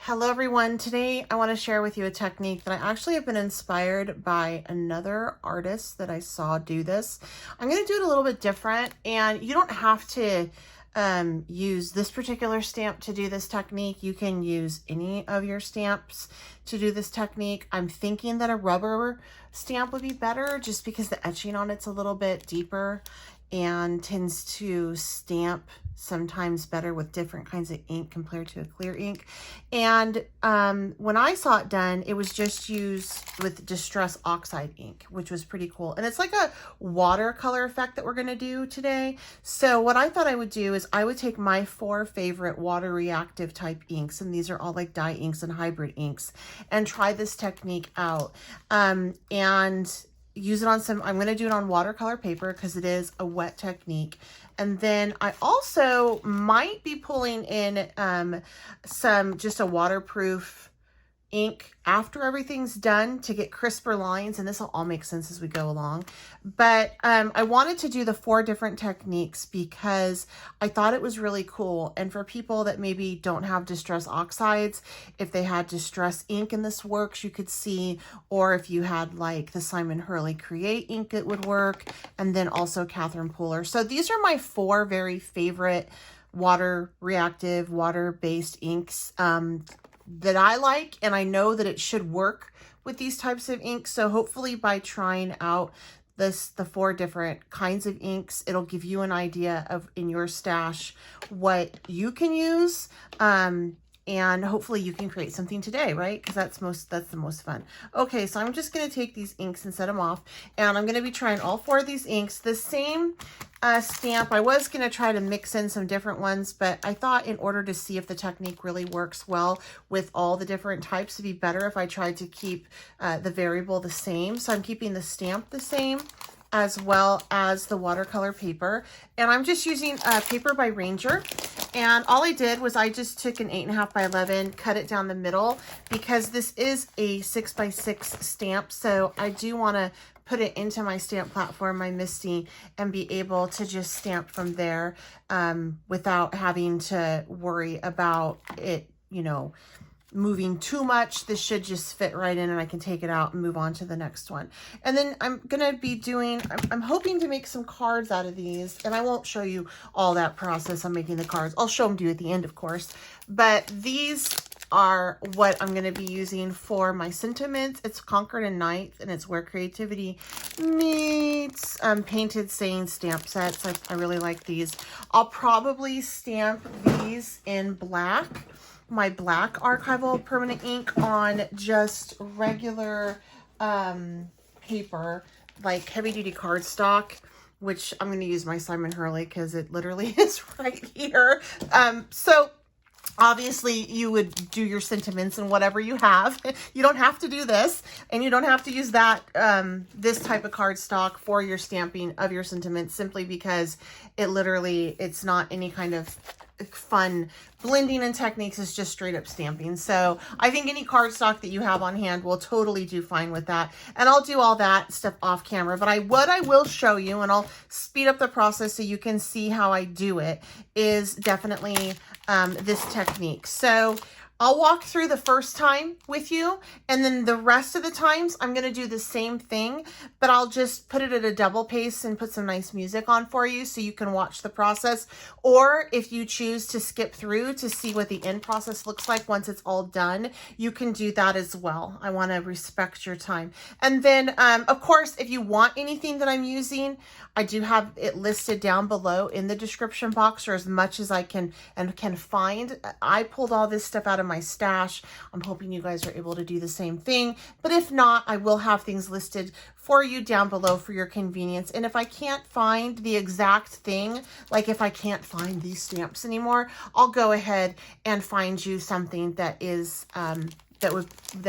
Hello everyone. Today I want to share with you a technique that I actually have been inspired by another artist that I saw do this. I'm going to do it a little bit different, and you don't have to use this particular stamp to do this technique. You can use any of your stamps to do this technique. I'm thinking that a rubber stamp would be better just because the etching on it's a little bit deeper and tends to stamp sometimes better with different kinds of ink compared to a clear ink. And when I saw it done, it was just used with Distress Oxide ink, which was pretty cool. And it's like a watercolor effect that we're going to do today. So what I thought I would do is I would take my 4 favorite water reactive type inks, and these are all like dye inks and hybrid inks, and try this technique out. And use it on some, I'm going to do it on watercolor paper because it is a wet technique. And then I also might be pulling in just a waterproof ink after everything's done to get crisper lines, and this will all make sense as we go along. But I wanted to do the 4 different techniques because I thought it was really cool. And for people that maybe don't have Distress Oxides, if they had Distress ink in this works, you could see, or if you had like the Simon Hurley Create ink, it would work. And then also Catherine Pooler. So these are my 4 very favorite water reactive, water-based inks that I like, and I know that it should work with these types of inks. So hopefully by trying out the 4 different kinds of inks, it'll give you an idea of in your stash what you can use. And hopefully you can create something today, right? Because that's the most fun. Okay, so I'm just going to take these inks and set them off, and I'm going to be trying all 4 of these inks. The same stamp, I was going to try to mix in some different ones, but I thought in order to see if the technique really works well with all the different types, it'd be better if I tried to keep the variable the same. So I'm keeping the stamp the same, as well as the watercolor paper. And I'm just using paper by Ranger. And all I did was I just took an 8.5 by 11, cut it down the middle, because this is a 6 by 6 stamp. So I do want to put it into my stamp platform, my MISTI, and be able to just stamp from there without having to worry about it, you know, moving too much. This should just fit right in, and I can take it out and move on to the next one. And then I'm gonna be doing, I'm hoping to make some cards out of these, and I won't show you all that process on making the cards. I'll show them to you at the end, of course, but these are what I'm going to be using for my sentiments. It's Concord and Ninth, and it's Where Creativity Meets Painted Saying stamp sets. I really like these. I'll probably stamp these in black, my black Archival permanent ink, on just regular paper, like heavy duty cardstock, which I'm going to use my Simon Hurley because it literally is right here. So obviously you would do your sentiments and whatever you have. You don't have to do this, and you don't have to use that this type of cardstock for your stamping of your sentiments, simply because it's not any kind of fun blending and techniques. Is just straight up stamping. So I think any cardstock that you have on hand will totally do fine with that. And I'll do all that stuff off camera, but what I will show you, and I'll speed up the process so you can see how I do it, is definitely this technique. So I'll walk through the first time with you, and then the rest of the times I'm going to do the same thing, but I'll just put it at a double pace and put some nice music on for you so you can watch the process. Or if you choose to skip through to see what the end process looks like once it's all done, you can do that as well. I want to respect your time. And then, of course, if you want anything that I'm using, I do have it listed down below in the description box, or as much as I can find. I pulled all this stuff out of my stash. I'm hoping you guys are able to do the same thing, but if not, I will have things listed for you down below for your convenience. And if I can't find the exact thing, like if I can't find these stamps anymore, I'll go ahead and find you something that is that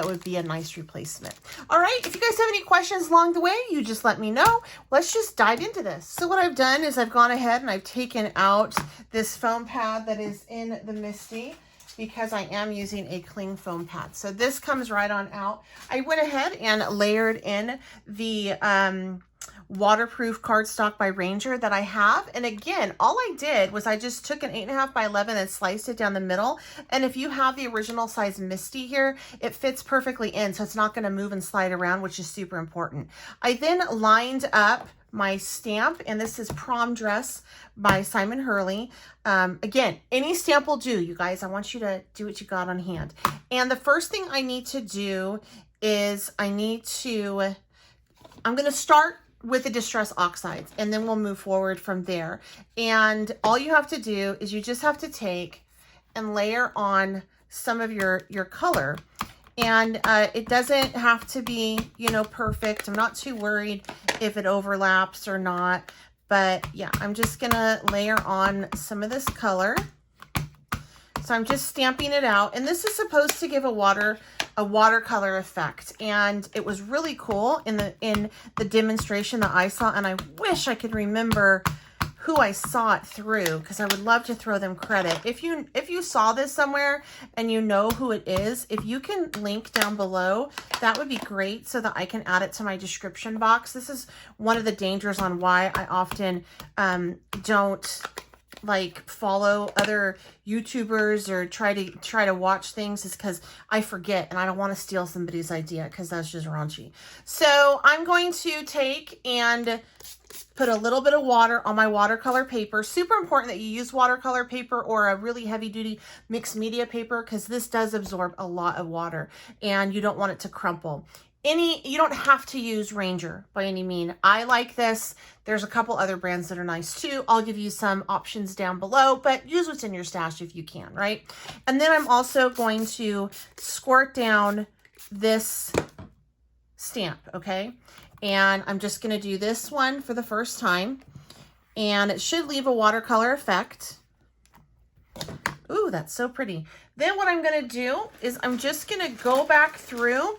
would be a nice replacement. All right, if you guys have any questions along the way, you just let me know. Let's just dive into this. So what I've done is I've gone ahead and I've taken out this foam pad that is in the MISTI, because I am using a cling foam pad. So this comes right on out. I went ahead and layered in the waterproof cardstock by Ranger that I have. And again, all I did was I just took an 8.5 by 11 and sliced it down the middle. And if you have the original size MISTI here, it fits perfectly in, so it's not going to move and slide around, which is super important. I then lined up my stamp, and this is Prom Dress by Simon Hurley. Again, any stamp will do, you guys. I want you to do what you got on hand. And the first thing I need to do is I'm going to start with the Distress Oxides, and then we'll move forward from there. And all you have to do is you just have to take and layer on some of your color. And it doesn't have to be, you know, perfect. I'm not too worried if it overlaps or not. But yeah, I'm just gonna layer on some of this color. So I'm just stamping it out. And this is supposed to give a watercolor effect. And it was really cool in the demonstration that I saw. And I wish I could remember who I saw it through, because I would love to throw them credit. If you saw this somewhere and you know who it is, if you can link down below, that would be great so that I can add it to my description box. This is one of the dangers on why I often don't like follow other YouTubers or try to watch things, is because I forget and I don't want to steal somebody's idea, because that's just raunchy. So I'm going to take and put a little bit of water on my watercolor paper. Super important that you use watercolor paper or a really heavy duty mixed media paper, because this does absorb a lot of water and you don't want it to crumple. You don't have to use Ranger by any mean. I like this. There's a couple other brands that are nice too. I'll give you some options down below, but use what's in your stash if you can, right? And then I'm also going to squirt down this stamp, okay? And I'm just going to do this one for the first time, and it should leave a watercolor effect. Ooh, that's so pretty. Then what I'm going to do is I'm just going to go back through,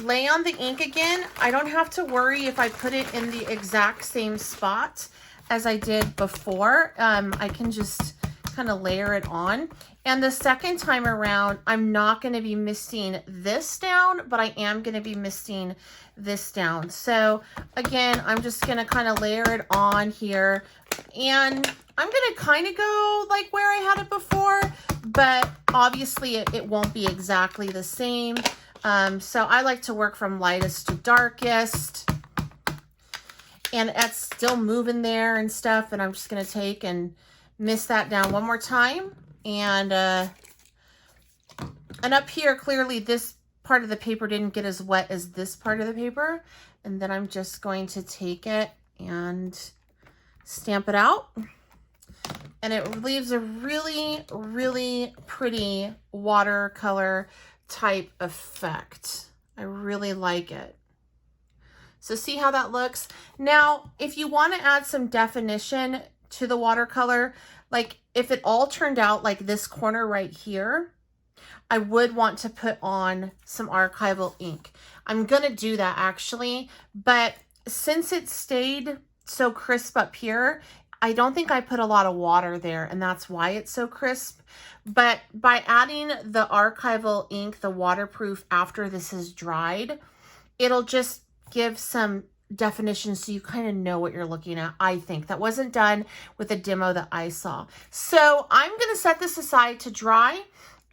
lay on the ink again. I don't have to worry if I put it in the exact same spot as I did before. I can just kind of layer it on. And the second time around, I'm not going to be misting this down, but I am going to be misting this down. So again, I'm just going to kind of layer it on here, and I'm going to kind of go like where I had it before, but obviously it won't be exactly the same. So I like to work from lightest to darkest, and it's still moving there and stuff. And I'm just going to take and mist that down one more time. And up here, clearly this part of the paper didn't get as wet as this part of the paper. And then I'm just going to take it and stamp it out. And it leaves a really, really pretty watercolor type effect. I really like it. So see how that looks? Now, if you want to add some definition to the watercolor, like if it all turned out like this corner right here, I would want to put on some Archival ink. I'm going to do that actually, but since it stayed so crisp up here, I don't think I put a lot of water there, and that's why it's so crisp. But by adding the Archival ink, the waterproof, after this is dried, it'll just give some definition so you kind of know what you're looking at. I think that wasn't done with the demo that I saw. So I'm going to set this aside to dry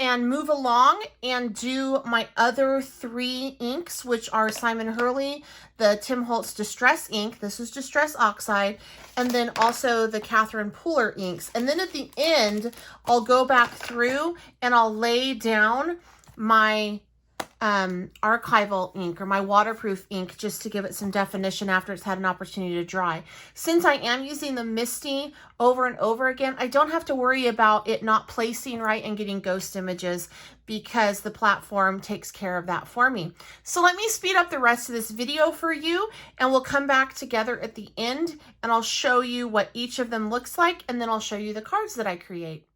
and move along and do my other 3 inks, which are Simon Hurley, the Tim Holtz Distress ink. This is Distress Oxide, and then also the Catherine Pooler inks. And then at the end, I'll go back through and I'll lay down my Archival ink or my waterproof ink, just to give it some definition after it's had an opportunity to dry. Since I am using the MISTI over and over again, I don't have to worry about it not placing right and getting ghost images, because the platform takes care of that for me. So let me speed up the rest of this video for you, and we'll come back together at the end and I'll show you what each of them looks like, and then I'll show you the cards that I create.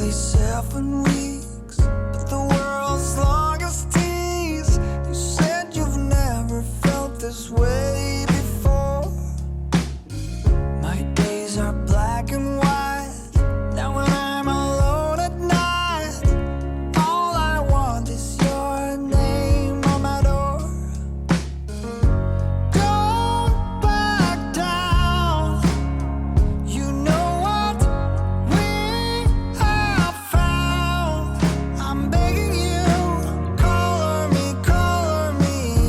barely 7 weeks, but the world's longest tease. You said you've never felt this way before. My days are black and white. Now when I'm alone at night, all I want is your name on my door. Don't back down. You know what we have found. I'm begging you, color me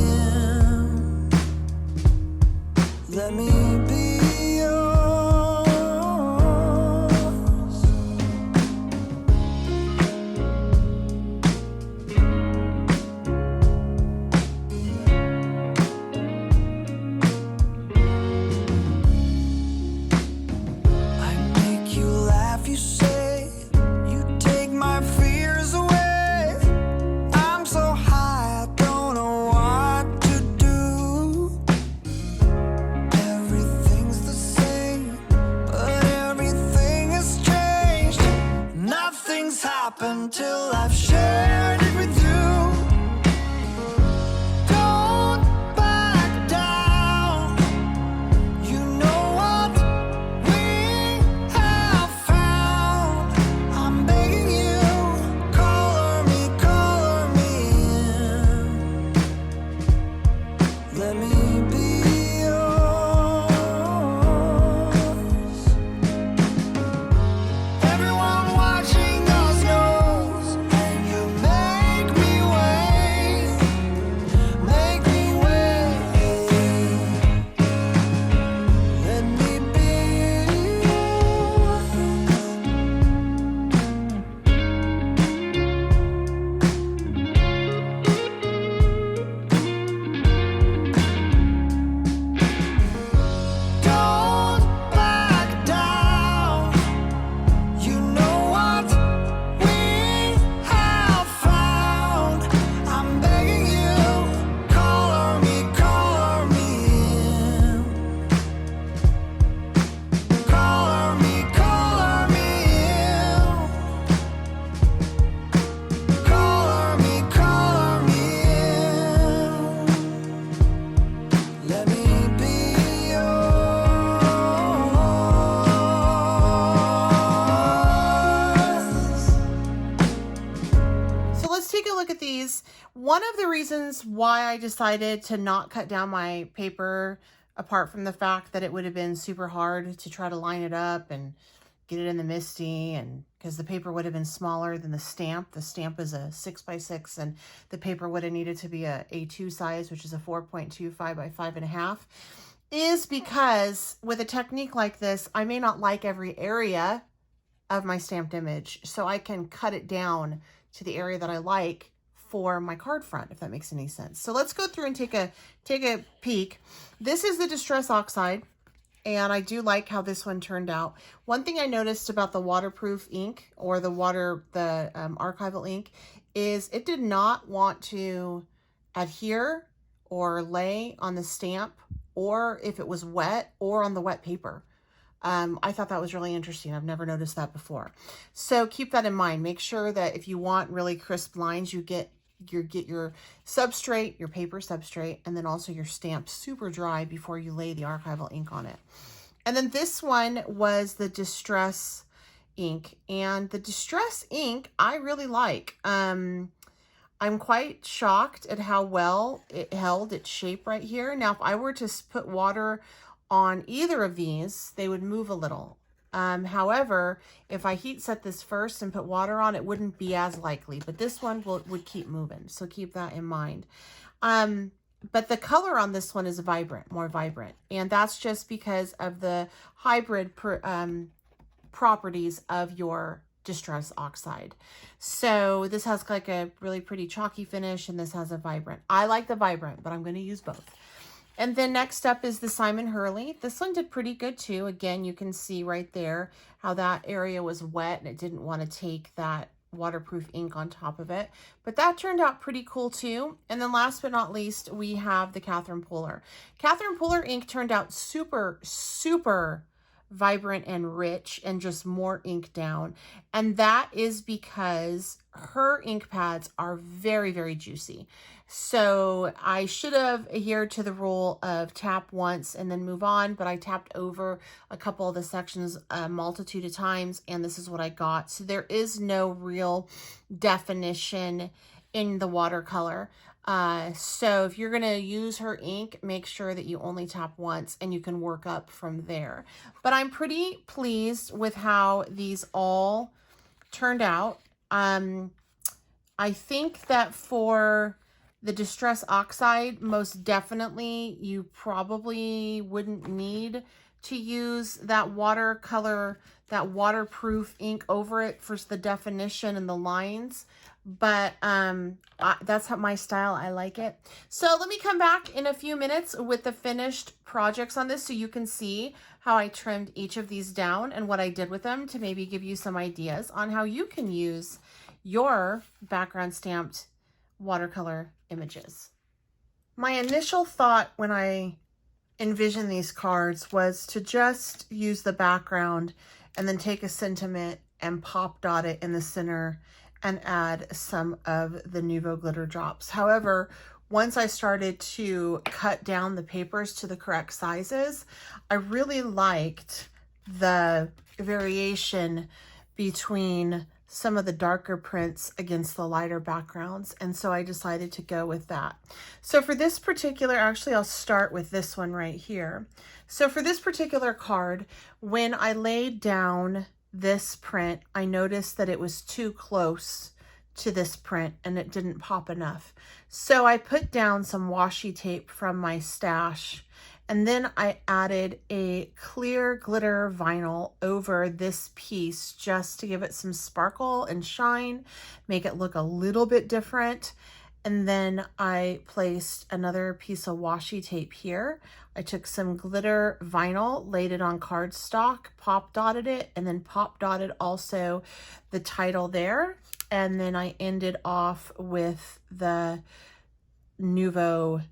in. Let me be yours. I make you laugh, you say. You take my fears away. I'm so high, I don't know what to do. Everything's the same, but everything has changed. Nothing's happened till I've shared it with you. Don't back down. You know what we have found. I'm begging you, color me in. Let me be yours. Everyone watching us knows, and you make me wait. Make me wait. Let me be yours. Don't back down. You know what we have found. I'm begging you, color me in. Color me in. Color me in. Let me be yours. So let's take a look at these. One of the reasons why I decided to not cut down my paper, apart from the fact that it would have been super hard to try to line it up and get it in the MISTI, and because the paper would have been smaller than the stamp. The stamp is a 6x6 and the paper would have needed to be a A2 size, which is a 4.25 by 5.5, is because with a technique like this, I may not like every area of my stamped image, so I can cut it down to the area that I like for my card front, if that makes any sense. So let's go through and take a peek. This is the Distress Oxide, and I do like how this one turned out. One thing I noticed about the waterproof ink, or the Archival ink, is it did not want to adhere or lay on the stamp, or if it was wet, or on the wet paper. I thought that was really interesting. I've never noticed that before. So keep that in mind. Make sure that if you want really crisp lines, you get your substrate, your paper substrate, and then also your stamp super dry before you lay the Archival ink on it. And then this one was the Distress ink, and the Distress ink I really like. I'm quite shocked at how well it held its shape right here. Now, if I were to put water on either of these, they would move a little. However, if I heat set this first and put water on, it wouldn't be as likely, but this one would keep moving. So keep that in mind. But the color on this one is more vibrant. And that's just because of the hybrid properties of your Distress Oxide. So this has like a really pretty chalky finish, and this has a vibrant. I like the vibrant, but I'm going to use both. And then next up is the Simon Hurley. This one did pretty good too. Again, you can see right there how that area was wet and it didn't want to take that waterproof ink on top of it. But that turned out pretty cool too. And then last but not least, we have the Catherine Pooler. Catherine Pooler ink turned out super, super vibrant and rich and just more ink down. And that is because her ink pads are very, very juicy. So I should have adhered to the rule of tap once and then move on, but I tapped over a couple of the sections a multitude of times, and this is what I got. So there is no real definition in the watercolor. So if you're going to use her ink, make sure that you only tap once and you can work up from there. But I'm pretty pleased with how these all turned out. I think that for the Distress Oxide, most definitely, you probably wouldn't need to use that watercolor, that waterproof ink over it for the definition and the lines. But that's how my style, I like it. So let me come back in a few minutes with the finished projects on this so you can see how I trimmed each of these down and what I did with them to maybe give you some ideas on how you can use your background stamped watercolor images. My initial thought when I envisioned these cards was to just use the background and then take a sentiment and pop dot it in the center and add some of the Nuvo glitter drops. However, once I started to cut down the papers to the correct sizes, I really liked the variation between some of the darker prints against the lighter backgrounds, and so I decided to go with that. So for this particular, actually I'll start with this one right here. So for this particular card, when I laid down this print, I noticed that it was too close to this print and it didn't pop enough. So I put down some washi tape from my stash, and then I added a clear glitter vinyl over this piece just to give it some sparkle and shine, make it look a little bit different. And then I placed another piece of washi tape here. I took some glitter vinyl, laid it on cardstock, pop dotted it, and then pop dotted also the title there. And then I ended off with the Nuvo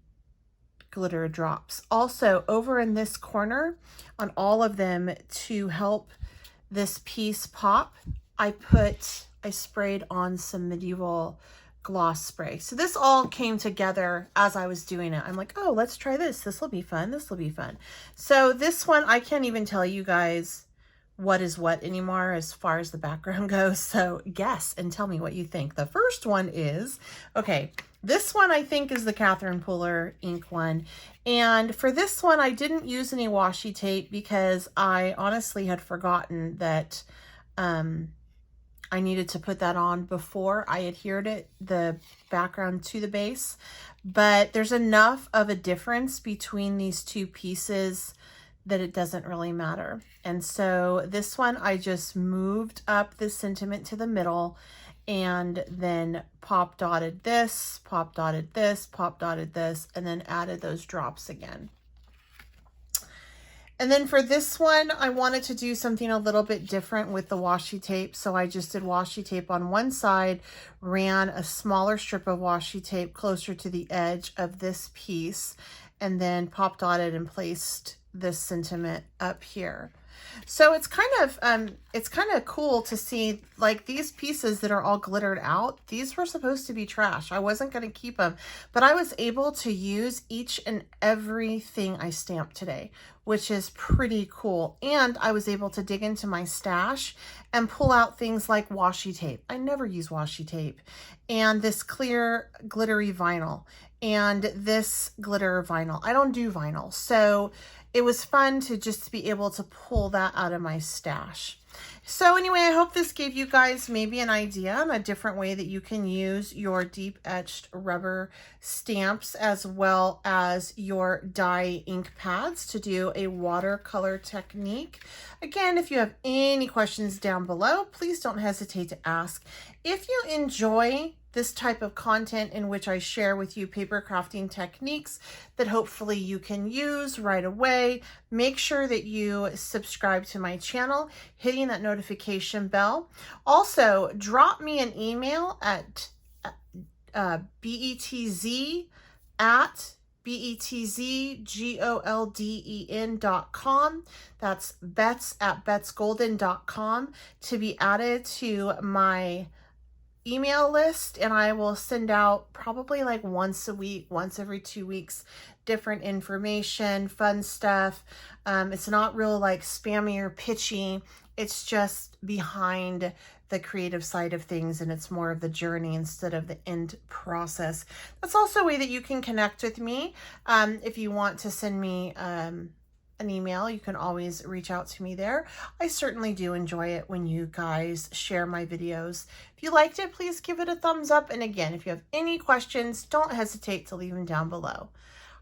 glitter drops. Also, over in this corner, on all of them, to help this piece pop, I sprayed on some medieval gloss spray. So this all came together as I was doing it. I'm like, oh, let's try this. This will be fun. This will be fun. So this one, I can't even tell you guys what is what anymore as far as the background goes. So guess and tell me what you think. The first one is, okay, this one I think is the Catherine Pooler ink one. And for this one, I didn't use any washi tape because I honestly had forgotten that I needed to put that on before I adhered the background to the base. But there's enough of a difference between these two pieces that it doesn't really matter. And so this one, I just moved up the sentiment to the middle and then pop dotted this, pop dotted this, pop dotted this, and then added those drops again. And then for this one, I wanted to do something a little bit different with the washi tape. So I just did washi tape on one side, ran a smaller strip of washi tape closer to the edge of this piece, and then pop dotted and placed this sentiment up here. So it's kind of cool to see, like, these pieces that are all glittered out, these were supposed to be trash. I wasn't going to keep them, but I was able to use each and everything I stamped today, which is pretty cool. And I was able to dig into my stash and pull out things like washi tape. I never use washi tape. And this clear glittery vinyl and this glitter vinyl. I don't do vinyl. So it was fun to just be able to pull that out of my stash. So anyway, I hope this gave you guys maybe an idea on a different way that you can use your deep etched rubber stamps as well as your dye ink pads to do a watercolor technique. Again, if you have any questions down below, please don't hesitate to ask. If you enjoy this type of content in which I share with you paper crafting techniques that hopefully you can use right away, make sure that you subscribe to my channel, hitting that notification bell. Also, drop me an email at betz@ BETZGOLDEN.com. That's bets@betsgolden.com to be added to my email list, and I will send out probably like once a week, once every 2 weeks, different information, fun stuff. It's not real like spammy or pitchy. It's just behind the creative side of things, and it's more of the journey instead of the end process. That's also a way that you can connect with me. If you want to send me an email, you can always reach out to me there. I certainly do enjoy it when you guys share my videos. If you liked it, please give it a thumbs up. And again, if you have any questions, don't hesitate to leave them down below.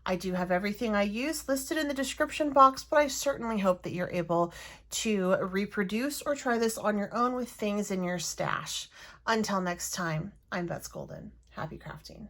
I do have everything I use listed in the description box, but I certainly hope that you're able to reproduce or try this on your own with things in your stash. Until next time, I'm Bets Golden. Happy crafting.